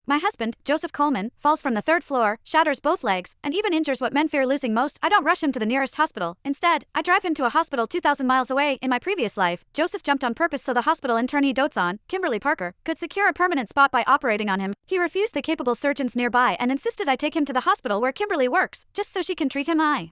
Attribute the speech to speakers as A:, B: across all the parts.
A: My husband, Joseph Coleman, falls from the third floor, shatters both legs, and even injures what men fear losing most. I don't rush him to the nearest hospital. Instead, I drive him to a hospital 2,000 miles away. In my previous life, Joseph jumped on purpose so the hospital intern he dotes on, Kimberly Parker, could secure a permanent spot by operating on him. He refused the capable surgeons nearby and insisted I take him to the hospital where Kimberly works, just so she can treat him. I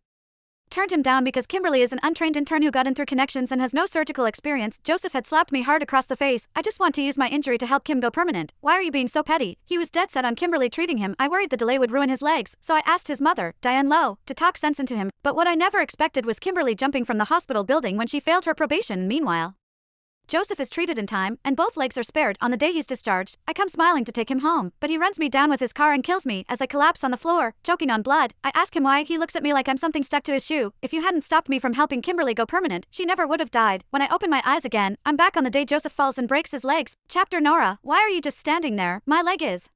A: turned him down because Kimberly is an untrained intern who got in through connections and has no surgical experience. Joseph had slapped me hard across the face. I just want to use my injury to help Kim go permanent. Why are you being so petty? He was dead set on Kimberly treating him. I worried the delay would ruin his legs, so I asked his mother, Diane Lowe, to talk sense into him. But what I never expected was Kimberly jumping from the hospital building when she failed her probation. Meanwhile, Joseph is treated in time, and both legs are spared. On the day he's discharged, I come smiling to take him home, but he runs me down with his car and kills me as I collapse on the floor, choking on blood. I ask him why. He looks at me like I'm something stuck to his shoe. If you hadn't stopped me from helping Kimberly go permanent, she never would have died. When I open my eyes again, I'm back on the day Joseph falls and breaks his legs. Chapter Nora, why are you just standing there? My leg is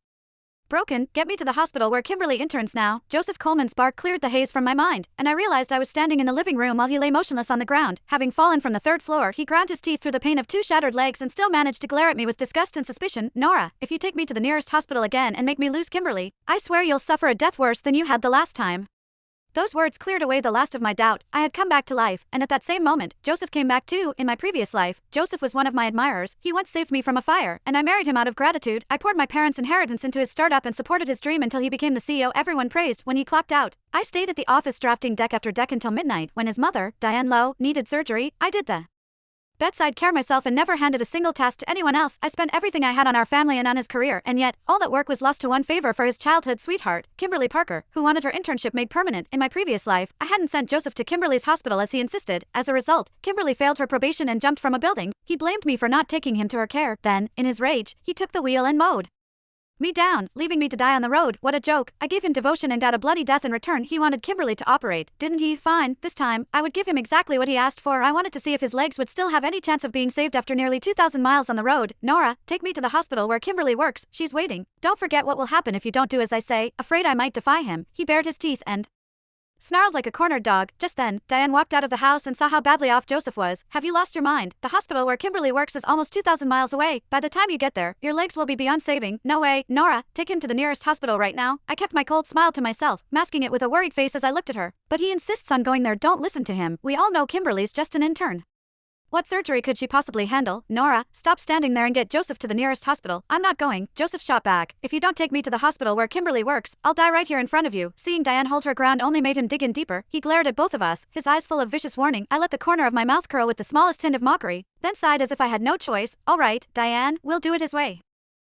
A: broken. Get me to the hospital where Kimberly interns now. Joseph Coleman's bark cleared the haze from my mind, and I realized I was standing in the living room while he lay motionless on the ground. Having fallen from the third floor, he ground his teeth through the pain of 2 shattered legs and still managed to glare at me with disgust and suspicion. Nora, if you take me to the nearest hospital again and make me lose Kimberly, I swear you'll suffer a death worse than you had the last time. Those words cleared away the last of my doubt. I had come back to life, and at that same moment, Joseph came back too. In my previous life, Joseph was one of my admirers. He once saved me from a fire, and I married him out of gratitude. I poured my parents' inheritance into his startup and supported his dream until he became the CEO everyone praised. When he clocked out, I stayed at the office drafting deck after deck until midnight. When his mother, Diane Lowe, needed surgery, I did the bedside care myself and never handed a single task to anyone else. I spent everything I had on our family and on his career, and yet, all that work was lost to one favor for his childhood sweetheart, Kimberly Parker, who wanted her internship made permanent. In my previous life, I hadn't sent Joseph to Kimberly's hospital as he insisted. As a result, Kimberly failed her probation and jumped from a building. He blamed me for not taking him to her care. Then, in his rage, he took the wheel and mowed me down, leaving me to die on the road. What a joke. I gave him devotion and got a bloody death in return. He wanted Kimberly to operate, didn't he? Fine, this time, I would give him exactly what he asked for. I wanted to see if his legs would still have any chance of being saved after nearly 2,000 miles on the road. Nora, take me to the hospital where Kimberly works. She's waiting. Don't forget what will happen if you don't do as I say. Afraid I might defy him, he bared his teeth and snarled like a cornered dog. Just then, Diane walked out of the house and saw how badly off Joseph was. Have you lost your mind? The hospital where Kimberly works is almost 2,000 miles away. By the time you get there, your legs will be beyond saving. No way. Nora, take him to the nearest hospital right now. I kept my cold smile to myself, masking it with a worried face as I looked at her. But he insists on going there. Don't listen to him. We all know Kimberly's just an intern. What surgery could she possibly handle? Nora, stop standing there and get Joseph to the nearest hospital. I'm not going. Joseph shot back. If you don't take me to the hospital where Kimberly works, I'll die right here in front of you. Seeing Diane hold her ground only made him dig in deeper. He glared at both of us, his eyes full of vicious warning. I let the corner of my mouth curl with the smallest hint of mockery, then sighed as if I had no choice. All right, Diane, we'll do it his way.